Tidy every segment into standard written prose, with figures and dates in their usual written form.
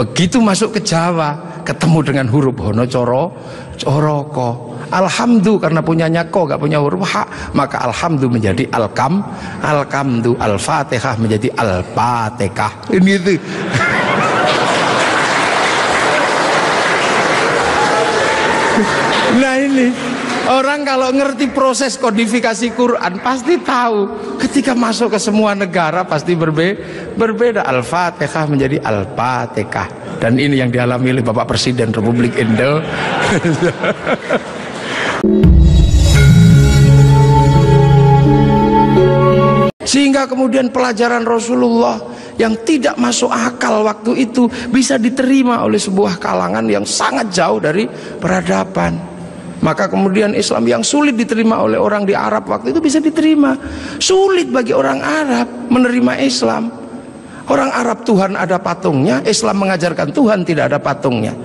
Begitu masuk ke Jawa, ketemu dengan huruf hono coroko. Alhamdulillah, karena punyanya ko, gak punya huruf ha, maka alhamdulillah menjadi alkamdu, al-fatihah menjadi al-fatihah. Ini itu. Nah ini orang kalau ngerti proses kodifikasi Quran pasti tahu. Ketika masuk ke semua negara pasti berbeda. Al-Fatihah menjadi Al-Fatihah. Dan ini yang dialami oleh Bapak Presiden Republik Indonesia. Sehingga kemudian pelajaran Rasulullah yang tidak masuk akal waktu itu bisa diterima oleh sebuah kalangan yang sangat jauh dari peradaban. Maka kemudian Islam yang sulit diterima oleh orang di Arab waktu itu bisa diterima. Sulit bagi orang Arab menerima Islam. Orang Arab Tuhan ada patungnya, Islam mengajarkan Tuhan tidak ada patungnya.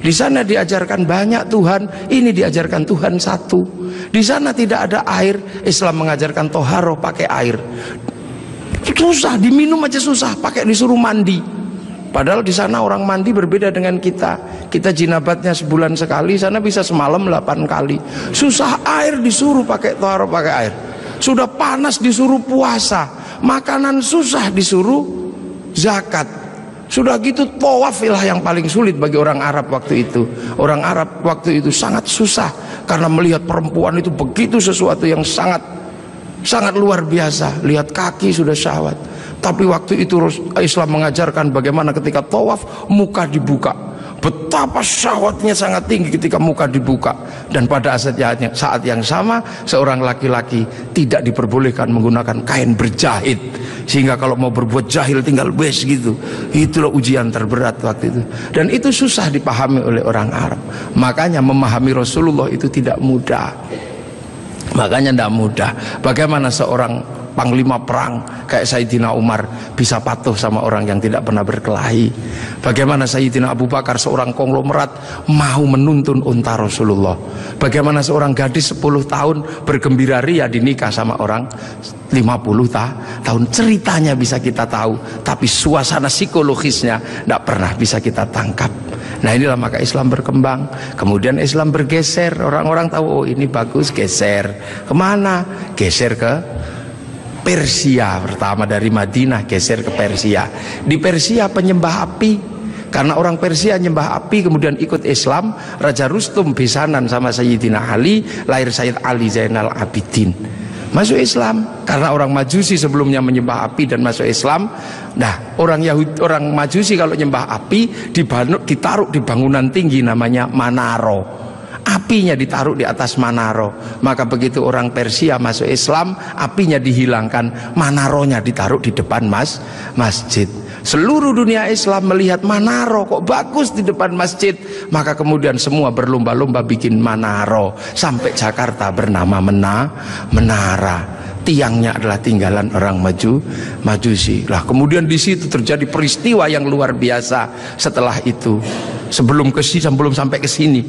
Di sana diajarkan banyak Tuhan, ini diajarkan Tuhan satu. Di sana tidak ada air, Islam mengajarkan toharoh pakai air. Susah, diminum aja susah, pakai disuruh mandi. Padahal di sana orang mandi berbeda dengan kita. Kita jinabatnya sebulan sekali, sana bisa semalam 8 kali. Susah air disuruh pakai toharoh pakai air. Sudah panas disuruh puasa, makanan susah disuruh zakat. Sudah gitu tawafilah yang paling sulit bagi orang Arab waktu itu. Orang Arab waktu itu sangat susah karena melihat perempuan itu begitu sesuatu yang sangat luar biasa. Lihat kaki sudah syahwat. Tapi waktu itu Islam mengajarkan bagaimana ketika tawaf muka dibuka. Betapa syahwatnya sangat tinggi ketika muka dibuka. Dan pada saat yang sama seorang laki-laki tidak diperbolehkan menggunakan kain berjahit. Sehingga kalau mau berbuat jahil tinggal bes gitu. Itulah ujian terberat waktu itu. Dan itu susah dipahami oleh orang Arab. Makanya memahami Rasulullah itu tidak mudah. Makanya tidak mudah. Bagaimana seorang panglima perang kayak Sayyidina Umar bisa patuh sama orang yang tidak pernah berkelahi? Bagaimana Sayyidina Abu Bakar seorang konglomerat mau menuntun unta Rasulullah? Bagaimana seorang gadis 10 tahun bergembira ria dinikah sama orang 50 tahun? Ceritanya bisa kita tahu, tapi suasana psikologisnya tidak pernah bisa kita tangkap. Nah inilah maka Islam berkembang. Kemudian Islam bergeser. Orang-orang tahu, oh ini bagus, geser. Kemana? Geser ke Persia. Pertama dari Madinah geser ke Persia. Di Persia penyembah api. Karena orang Persia nyembah api, kemudian ikut Islam. Raja Rustum besanan sama Sayyidina Ali, lahir Sayyid Ali Zainal Abidin. Masuk Islam. Karena orang Majusi sebelumnya menyembah api dan masuk Islam. Nah, orang Majusi kalau nyembah api ditaruh di bangunan tinggi namanya Manaro. Apinya ditaruh di atas Manaro. Maka begitu orang Persia masuk Islam, apinya dihilangkan, Manaronya ditaruh di depan masjid. Seluruh dunia Islam melihat Manaro kok bagus di depan masjid, maka kemudian semua berlomba-lomba bikin Manaro. Sampai Jakarta bernama Menara. Tiangnya adalah tinggalan orang Majusi. Lah kemudian di situ terjadi peristiwa yang luar biasa. Setelah itu, sebelum sampai ke sini,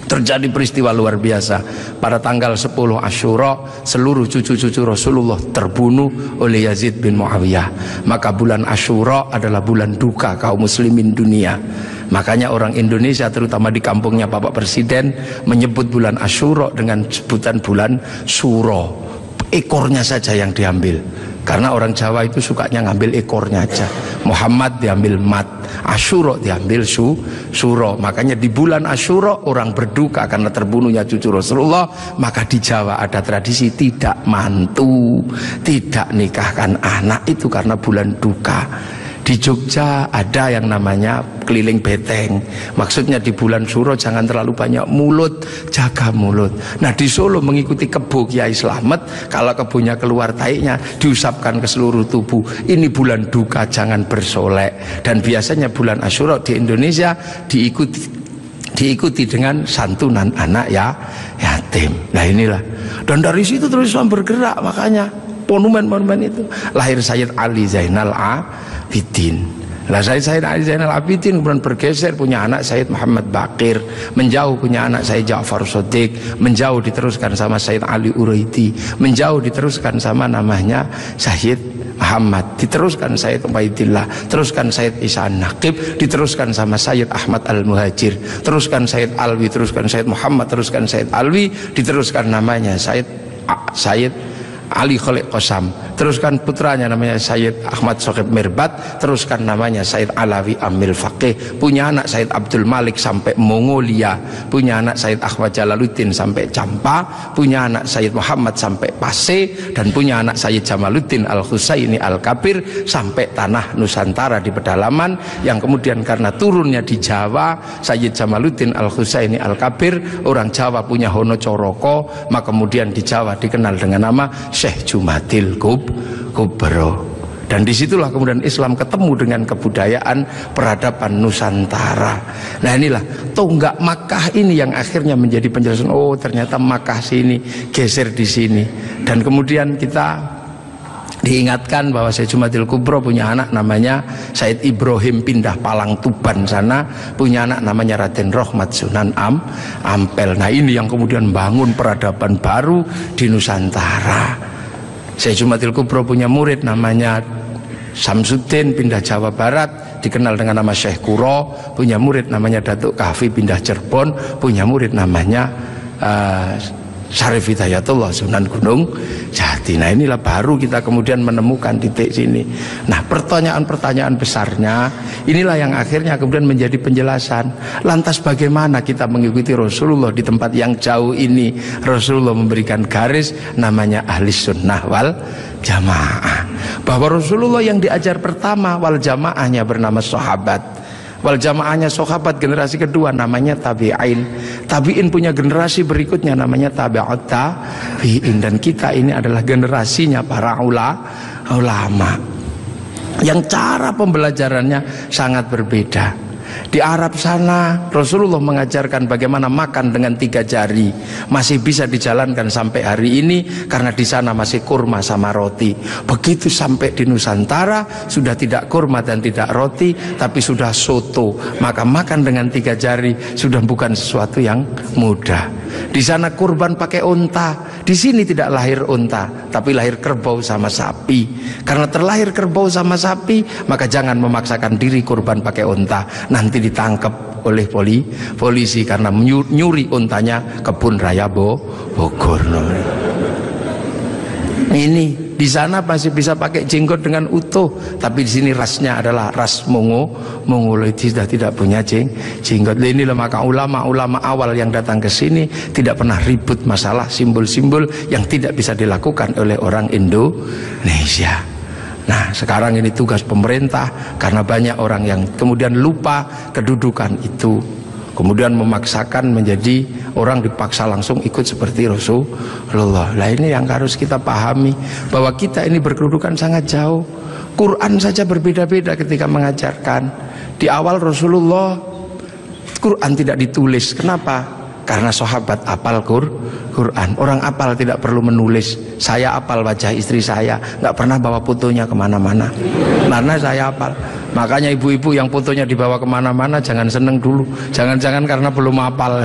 terjadi peristiwa luar biasa. Pada tanggal 10 Asyura, seluruh cucu-cucu Rasulullah terbunuh oleh Yazid bin Muawiyah. Maka bulan Asyura adalah bulan duka kaum muslimin dunia. Makanya orang Indonesia terutama di kampungnya Bapak Presiden menyebut bulan Asyura dengan sebutan bulan Suro. Ekornya saja yang diambil. Karena orang Jawa itu sukanya ngambil ekornya aja. Muhammad diambil mat, Asyura diambil suro. Makanya di bulan Asyura orang berduka karena terbunuhnya cucu Rasulullah. Maka di Jawa ada tradisi tidak mantu, tidak nikahkan anak, itu karena bulan duka. Di Jogja ada yang namanya keliling beteng. Maksudnya di bulan Suro jangan terlalu banyak mulut, jaga mulut. Nah di Solo mengikuti kebo Kiai Slamet, kalau kebonya keluar taiknya diusapkan ke seluruh tubuh. Ini bulan duka, jangan bersolek. Dan biasanya bulan Asyura di Indonesia diikuti dengan santunan anak yatim. Nah inilah. Dan dari situ terus Islam bergerak, makanya monumen-monumen itu. Lahir Sayyid Ali Zainal Abidin. Lah Sayyid Ali Zainal Abidin kemudian bergeser, punya anak Sayyid Muhammad Baqir, menjauh punya anak Sayyid Ja'far Shadiq, menjauh diteruskan sama Sayyid Ali Uraidi, menjauh diteruskan sama namanya Sayyid Ahmad, diteruskan Sayyid Ubaidillah, teruskan Sayyid Isa Naqib, diteruskan sama Sayyid Ahmad Al-Muhajir, teruskan Sayyid Alwi, teruskan Sayyid Muhammad, teruskan Sayyid Alwi, diteruskan namanya Sayyid Ali Khalid Qasam, teruskan putranya namanya Sayyid Ahmad Sohib Mirbat, teruskan namanya Sayyid Alawi Amil Faqih, punya anak Sayyid Abdul Malik sampai Mongolia, punya anak Sayyid Ahmad Jalaluddin sampai Campa, punya anak Sayyid Muhammad sampai Pase, dan punya anak Sayyid Jamaluddin Al-Husaini Al-Kabir sampai tanah Nusantara di pedalaman, yang kemudian karena turunnya di Jawa, Sayyid Jamaluddin Al-Husaini Al-Kabir, orang Jawa punya Hono Coroko, maka kemudian di Jawa dikenal dengan nama Syekh Jumadil Kubro. Dan disitulah kemudian Islam ketemu dengan kebudayaan peradaban Nusantara. Nah inilah tonggak Makkah ini yang akhirnya menjadi penjelasan, oh ternyata Makkah sini geser di sini. Dan kemudian kita diingatkan bahwa Syekh Jumadil Kubro punya anak namanya Said Ibrahim pindah Palang Tuban sana, punya anak namanya Raden Rohmat Sunan Ampel. Nah ini yang kemudian bangun peradaban baru di Nusantara. Syekh Jumadil Kubro punya murid namanya Samsuddin pindah Jawa Barat, dikenal dengan nama Syekh Kuro, punya murid namanya Datuk Kahfi pindah Cirebon, punya murid namanya Syarif Hidayatullah Sunan Gunung Jati. Nah inilah baru kita kemudian menemukan titik sini. Nah pertanyaan-pertanyaan besarnya inilah yang akhirnya kemudian menjadi penjelasan. Lantas bagaimana kita mengikuti Rasulullah di tempat yang jauh ini? Rasulullah memberikan garis namanya ahli sunnah wal jamaah, bahwa Rasulullah yang diajar pertama wal jamaahnya bernama sahabat, wal jamaahnya sahabat generasi kedua namanya tabi'in, tabi'in punya generasi berikutnya namanya tabi'ut tabi'in, dan kita ini adalah generasinya para ulama yang cara pembelajarannya sangat berbeda. Di Arab sana Rasulullah mengajarkan bagaimana makan dengan 3 jari, masih bisa dijalankan sampai hari ini karena di sana masih kurma sama roti. Begitu sampai di Nusantara sudah tidak kurma dan tidak roti, tapi sudah soto, maka makan dengan 3 jari sudah bukan sesuatu yang mudah. Di sana kurban pakai unta, di sini tidak lahir unta tapi lahir kerbau sama sapi. Karena terlahir kerbau sama sapi, maka jangan memaksakan diri kurban pakai unta, nanti ditangkap oleh polisi karena nyuri untanya Kebun Raya Bogor. Ini di sana masih bisa pakai jenggot dengan utuh, tapi di sini rasnya adalah ras Mongoloid, sudah tidak punya jenggot. Inilah maka ulama-ulama awal yang datang ke sini tidak pernah ribut masalah simbol-simbol yang tidak bisa dilakukan oleh orang Indonesia. Nah sekarang ini tugas pemerintah, karena banyak orang yang kemudian lupa kedudukan itu, kemudian memaksakan menjadi orang dipaksa langsung ikut seperti Rasulullah. Nah ini yang harus kita pahami, bahwa kita ini berkedudukan sangat jauh. Quran saja berbeda-beda ketika mengajarkan. Di awal Rasulullah Quran tidak ditulis. Kenapa? Karena sahabat apal Quran. Orang apal tidak perlu menulis. Saya apal wajah istri saya, nggak pernah bawa fotonya kemana-mana, karena saya apal. Makanya ibu-ibu yang fotonya dibawa kemana-mana jangan seneng dulu, jangan-jangan karena belum apal.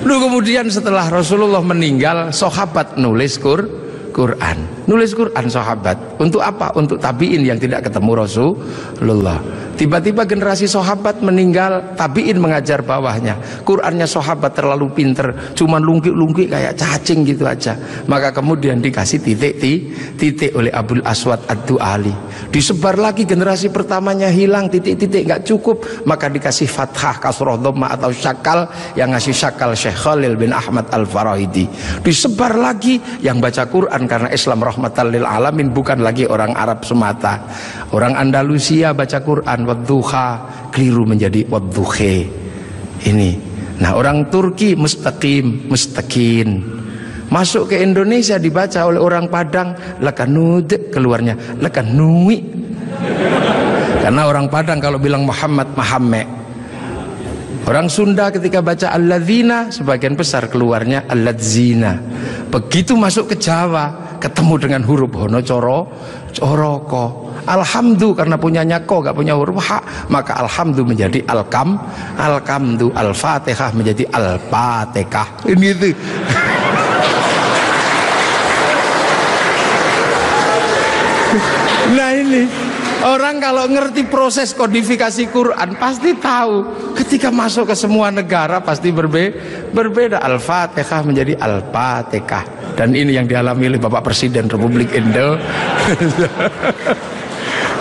Lalu kemudian setelah Rasulullah meninggal, sahabat nulis Quran, nulis Quran sahabat. Untuk apa? Untuk tabiin yang tidak ketemu Rasulullah. Tiba-tiba generasi sahabat meninggal, tabiin mengajar bawahnya. Qurannya sahabat terlalu pinter, cuman lungkik-lungkik kayak cacing gitu aja. Maka kemudian dikasih titik oleh Abul Aswad Ad-Du'ali. Disebar lagi, generasi pertamanya hilang, titik-titik nggak cukup, maka dikasih fathah, kasroh, dhamma atau syakal. Yang ngasih syakal Syekh Khalil bin Ahmad Al-Farahidi. Disebar lagi, yang baca Quran karena Islam rahmatan lil alamin bukan lagi orang Arab semata. Orang Andalusia baca Quran wadduha, keliru menjadi wadduhe. Ini. Nah, orang Turki mustaqim, mustaqin. Masuk ke Indonesia dibaca oleh orang Padang lakanud, keluarnya lakanui. Karena orang Padang kalau bilang Muhammad Mahamme. Orang Sunda ketika baca alladzina sebagian besar keluarnya alladzina. Begitu masuk ke Jawa ketemu dengan huruf hono coroko. Alhamdu karena punyanya ko gak punya huruf ha, maka alhamdu menjadi alkamdu, al-fatihah menjadi al-fatihah. Ini itu. Nah ini orang kalau ngerti proses kodifikasi Quran pasti tahu ketika masuk ke semua negara pasti berbeda. Al-Fatihah menjadi Al-Fatihah, dan ini yang dialami oleh Bapak Presiden Republik Indo.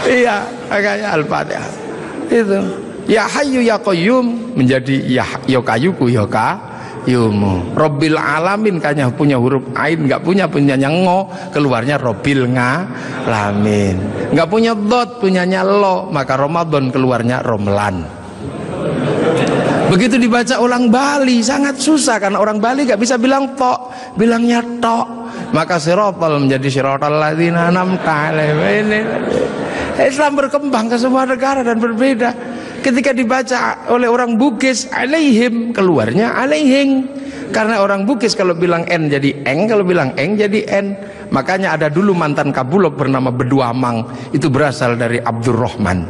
Iya, makanya Al-Fatihah itu. Ya Hayyu Ya Qayyum menjadi Ya Kayuku Ya Yumu. Robbil Alamin kayaknya punya huruf ain, nggak punyanya ngo, keluarnya Robbil Ngalamin. Nggak punya dot, punyanya lo, maka Ramadan keluarnya Romlan. Begitu dibaca ulang Bali sangat susah karena orang Bali nggak bisa bilang tok, bilangnya tok. Maka sirotol menjadi sirotol ladzina an'amta alaihim. Islam berkembang ke semua negara dan berbeda. Ketika dibaca oleh orang Bugis alaihim, keluarnya alaihing. Karena orang Bugis kalau bilang N jadi eng, kalau bilang eng jadi N. Makanya ada dulu mantan Kabulok bernama Beduamang, itu berasal dari Abdurrahman.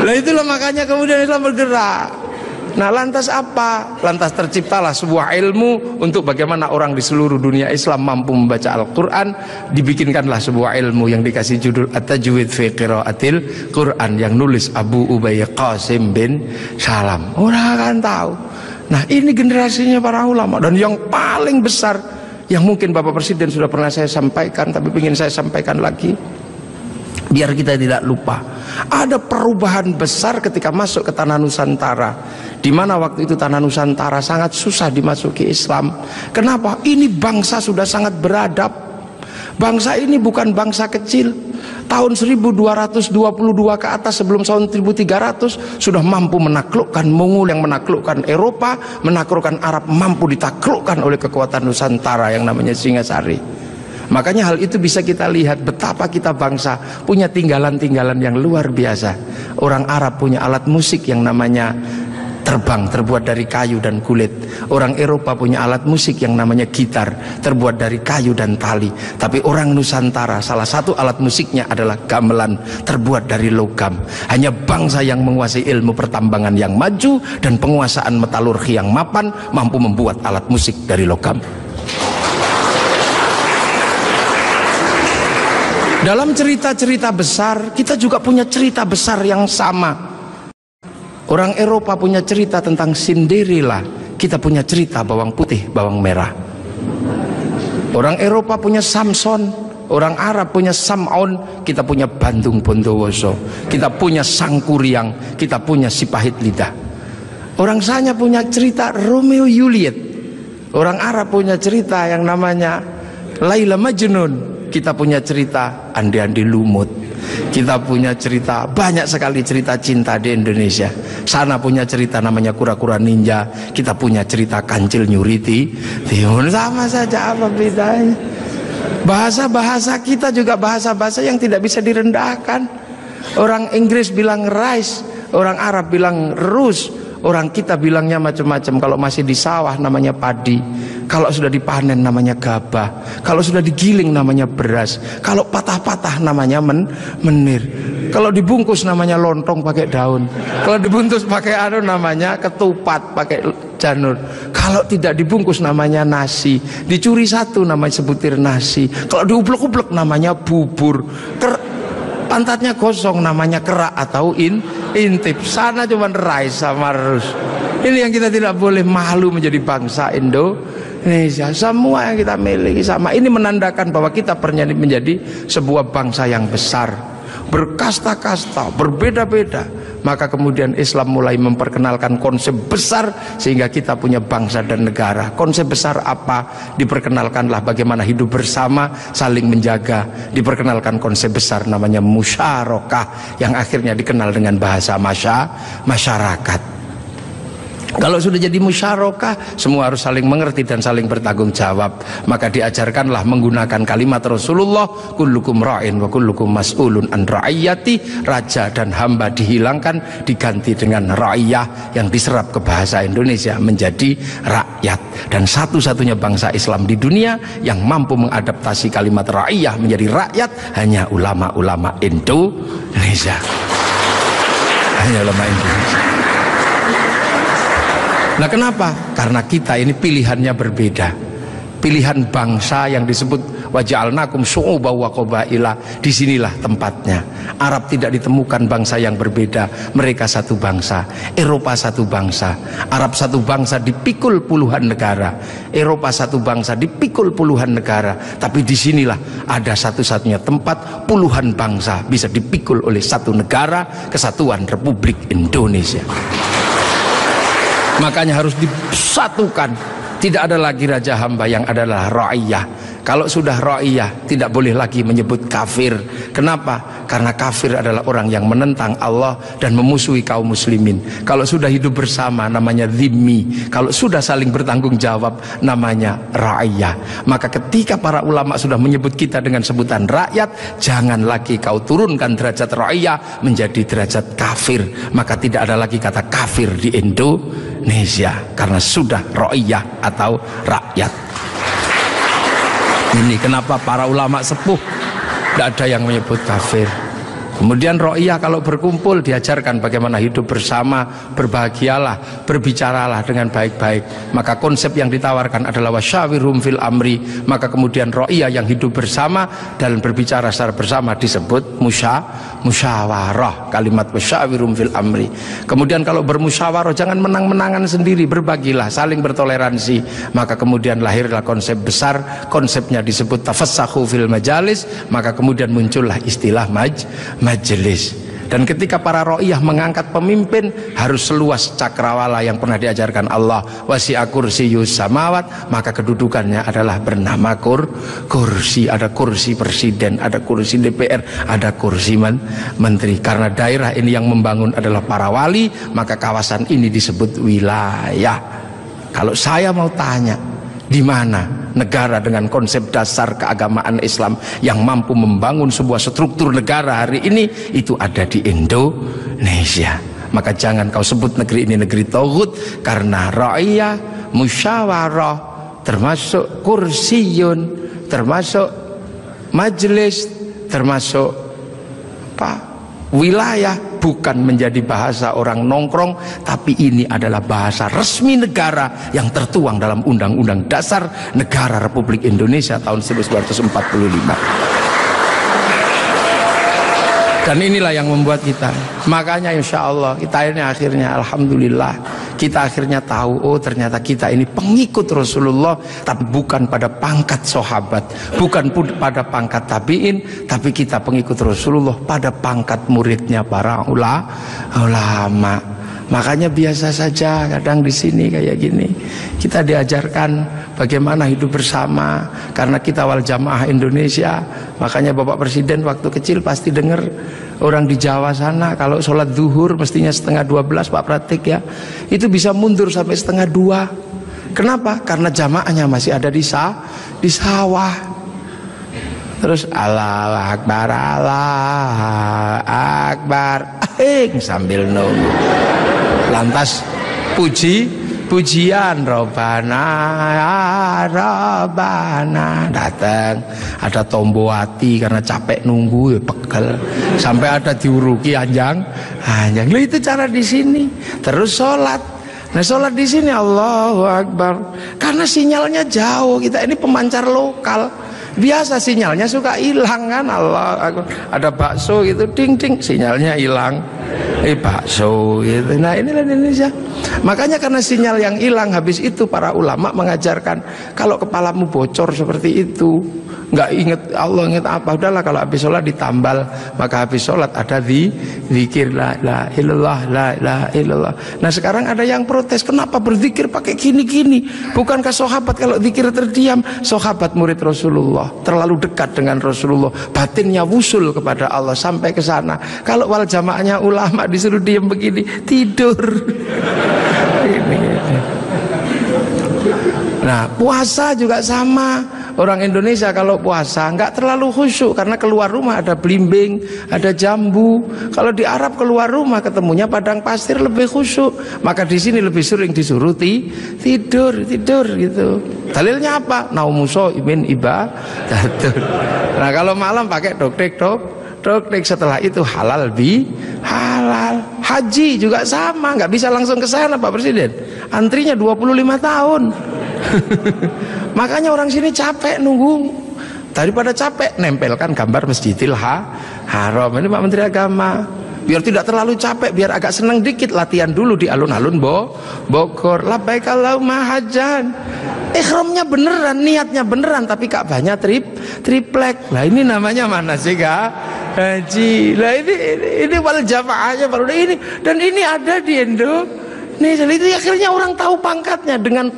Nah itulah makanya kemudian Islam bergerak. Nah lantas apa? Lantas terciptalah sebuah ilmu untuk bagaimana orang di seluruh dunia Islam mampu membaca Al-Quran. Dibikinkanlah sebuah ilmu yang dikasih judul At-Tajwid fi Qiraatil Quran, yang nulis Abu Ubay Qasim bin Salam. Orang akan tahu. Nah ini generasinya para ulama, dan yang paling besar yang mungkin Bapak Presiden sudah pernah saya sampaikan, tapi ingin saya sampaikan lagi biar kita tidak lupa. Ada perubahan besar ketika masuk ke tanah Nusantara, di mana waktu itu tanah Nusantara sangat susah dimasuki Islam. Kenapa? Ini bangsa sudah sangat beradab. Bangsa ini bukan bangsa kecil. Tahun 1222 ke atas sebelum tahun 1300 sudah mampu menaklukkan Mongol yang menaklukkan Eropa, menaklukkan Arab, mampu ditaklukkan oleh kekuatan Nusantara yang namanya Singasari. Makanya hal itu bisa kita lihat betapa kita bangsa punya tinggalan-tinggalan yang luar biasa. Orang Arab punya alat musik yang namanya terbang, terbuat dari kayu dan kulit. Orang Eropa punya alat musik yang namanya gitar, terbuat dari kayu dan tali. Tapi orang Nusantara salah satu alat musiknya adalah gamelan, terbuat dari logam. Hanya bangsa yang menguasai ilmu pertambangan yang maju dan penguasaan metalurgi yang mapan mampu membuat alat musik dari logam. Dalam cerita-cerita besar, kita juga punya cerita besar yang sama. Orang Eropa punya cerita tentang Cinderella, kita punya cerita bawang putih, bawang merah. Orang Eropa punya Samson, orang Arab punya Sam'on, kita punya Bandung Bondowoso. Kita punya Sangkuriang, kita punya Si Pahit Lidah. Orang Sanya punya cerita Romeo Juliet. Orang Arab punya cerita yang namanya Laila Majnun. Kita punya cerita Andi-Andi Lumut. Kita punya cerita, banyak sekali cerita cinta di Indonesia. Sana punya cerita namanya Kura-Kura Ninja. Kita punya cerita Kancil Nyuriti. Sama saja, apa bedanya? Bahasa-bahasa kita juga bahasa-bahasa yang tidak bisa direndahkan. Orang Inggris bilang rice, orang Arab bilang rus, orang kita bilangnya macam-macam. Kalau masih di sawah namanya padi, kalau sudah dipanen namanya gabah, kalau sudah digiling namanya beras, kalau patah-patah namanya menir, kalau dibungkus namanya lontong pakai daun, kalau dibungkus pakai namanya ketupat pakai janur, kalau tidak dibungkus namanya nasi, dicuri satu namanya sebutir nasi, kalau diublek-ublek namanya bubur, pantatnya gosong namanya kerak atau intip. Sana cuma rice sama rus. Ini yang kita tidak boleh malu menjadi bangsa Indonesia. Semua yang kita miliki sama. Ini menandakan bahwa kita pernah menjadi sebuah bangsa yang besar, berkasta-kasta, berbeda-beda. Maka kemudian Islam mulai memperkenalkan konsep besar sehingga kita punya bangsa dan negara. Konsep besar apa? Diperkenalkanlah bagaimana hidup bersama, saling menjaga. Diperkenalkan konsep besar namanya musyarakah, yang akhirnya dikenal dengan bahasa masyarakat. Kalau sudah jadi musyarakah, semua harus saling mengerti dan saling bertanggung jawab. Maka diajarkanlah menggunakan kalimat Rasulullah, kullukum ra'in wa kullukum mas'ulun an ra'iyati. Raja dan hamba dihilangkan, diganti dengan ra'iyah, yang diserap ke bahasa Indonesia menjadi rakyat. Dan satu-satunya bangsa Islam di dunia yang mampu mengadaptasi kalimat ra'iyah menjadi rakyat hanya ulama-ulama Indonesia. Hanya ulama Indonesia. Nah kenapa? Karena kita ini pilihannya berbeda. Pilihan bangsa yang disebut wa ja'alnakum syu'uban wa qabaila. Disinilah tempatnya. Arab tidak ditemukan bangsa yang berbeda, mereka satu bangsa. Eropa satu bangsa. Arab satu bangsa dipikul puluhan negara. Eropa satu bangsa dipikul puluhan negara. Tapi disinilah ada satu-satunya tempat puluhan bangsa bisa dipikul oleh satu negara, Kesatuan Republik Indonesia. Makanya harus disatukan. Tidak ada lagi raja hamba, yang adalah ra'iyah. Kalau sudah ra'iyah, tidak boleh lagi menyebut kafir. Kenapa? Karena kafir adalah orang yang menentang Allah dan memusuhi kaum muslimin. Kalau sudah hidup bersama, namanya dhimmi. Kalau sudah saling bertanggung jawab, namanya ra'iyah. Maka ketika para ulama sudah menyebut kita dengan sebutan rakyat, jangan lagi kau turunkan derajat ra'iyah menjadi derajat kafir. Maka tidak ada lagi kata kafir di Indonesia, karena sudah ra'iyah atau rakyat. Ini kenapa para ulama sepuh tidak ada yang menyebut kafir. Kemudian ra'iyah kalau berkumpul diajarkan bagaimana hidup bersama, berbahagialah, berbicaralah dengan baik-baik. Maka konsep yang ditawarkan adalah wasyawirhum fil amri. Maka kemudian ra'iyah yang hidup bersama dan berbicara secara bersama disebut musyawarah. Kalimat wasyawirhum fil amri. Kemudian kalau bermusyawarah jangan menang-menangan sendiri, berbagilah, saling bertoleransi. Maka kemudian lahirlah konsep besar, konsepnya disebut tafassahu fil majalis. Maka kemudian muncullah istilah majelis. Dan ketika para ra'iyah mengangkat pemimpin, harus seluas cakrawala yang pernah diajarkan Allah, wasi'a kursiyus samawat. Maka kedudukannya adalah bernama kursi. Ada kursi presiden, ada kursi DPR, ada kursi menteri. Karena daerah ini yang membangun adalah para wali, maka kawasan ini disebut wilayah. Kalau saya mau tanya, di mana negara dengan konsep dasar keagamaan Islam yang mampu membangun sebuah struktur negara hari ini? Itu ada di Indonesia. Maka jangan kau sebut negeri ini negeri tauhid, karena ra'iyah, musyawarah, termasuk kursiyun, termasuk majelis, termasuk wilayah, bukan menjadi bahasa orang nongkrong, tapi ini adalah bahasa resmi negara yang tertuang dalam Undang-Undang Dasar Negara Republik Indonesia tahun 1945. Dan inilah yang membuat kita, makanya insya Allah kita ini akhirnya alhamdulillah, kita akhirnya tahu, oh ternyata kita ini pengikut Rasulullah, tapi bukan pada pangkat sahabat, bukan pada pangkat tabiin, tapi kita pengikut Rasulullah pada pangkat muridnya para ulama. Makanya biasa saja kadang di sini kayak gini kita diajarkan bagaimana hidup bersama, karena kita wal jamaah Indonesia. Makanya Bapak Presiden waktu kecil pasti dengar orang di Jawa sana kalau sholat zuhur mestinya 11:30, Pak Pratik ya, itu bisa mundur sampai 1:30. Kenapa? Karena jamaahnya masih ada di sawah. Terus Allah Akbar sambil nunggu. Lantas pujian Robana datang, ada Tombowati karena capek nunggu ya pegel, sampai ada diuruki anjang. Itu cara di sini. Terus sholat. Nah sholat di sini Allahu Akbar, karena sinyalnya jauh, kita ini pemancar lokal. Biasa sinyalnya suka hilang kan, Allah Akbar. Ada bakso gitu, ding ding, sinyalnya hilang. Bakso gitu. Nah inilah Indonesia. Makanya karena sinyal yang hilang, habis itu para ulama mengajarkan kalau kepalamu bocor seperti itu, nggak inget Allah, inget apa, udahlah kalau habis sholat ditambal. Maka habis sholat ada zikir la ilaha illallah, la ilaha illallah. Nah sekarang ada yang protes, kenapa berzikir pakai gini-gini? Bukankah sahabat kalau zikir terdiam? Sahabat murid Rasulullah, terlalu dekat dengan Rasulullah, batinnya wusul kepada Allah sampai ke sana. Kalau wal jamaahnya ulama disuruh diam begini, tidur. Nah puasa juga sama. Orang Indonesia kalau puasa nggak terlalu khusyuk karena keluar rumah ada belimbing, ada jambu. Kalau di Arab keluar rumah ketemunya padang pasir, lebih khusyuk. Maka di sini lebih sering disuruh tidur gitu. Dalilnya apa? Naumuso imin ibadah. Nah kalau malam pakai doktek. Setelah itu halal. Haji juga sama, nggak bisa langsung ke sana Pak Presiden. Antrinya 25 tahun. Makanya orang sini capek nunggu Daripada capek, nempelkan gambar Masjidil Haram. Ini Pak Menteri Agama. Biar tidak terlalu capek, biar agak senang dikit, latihan dulu di alun-alun Bogor. Labbaik Allahumma hajjan. Ihramnya beneran, niatnya beneran, tapi Ka'bahnya triplek. Lah ini namanya mana sih haji? Lah ini wal jamaahnya baru ini, dan ini ada di Indonesia. Itu akhirnya orang tahu pangkatnya dengan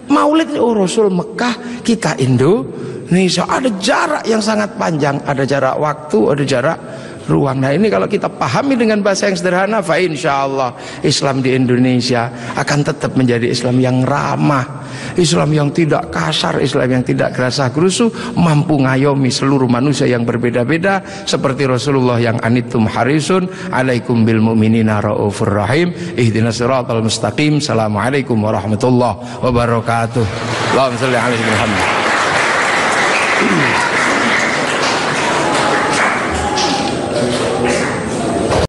Maulid. Oh, Rasul Mekah, kita Indonesia. Ada jarak yang sangat panjang, ada jarak waktu, ada jarak ruang. Nah ini kalau kita pahami dengan bahasa yang sederhana, fa insyaallah Islam di Indonesia akan tetap menjadi Islam yang ramah, Islam yang tidak kasar, Islam yang tidak gerasa gerusu, mampu ngayomi seluruh manusia yang berbeda-beda, seperti Rasulullah yang anittum harisun alaikum bil mu'minina raufur rahim ihdinas siratal mustaqim. Assalamualaikum warahmatullahi wabarakatuh. Allahumma shalli ala Muhammad.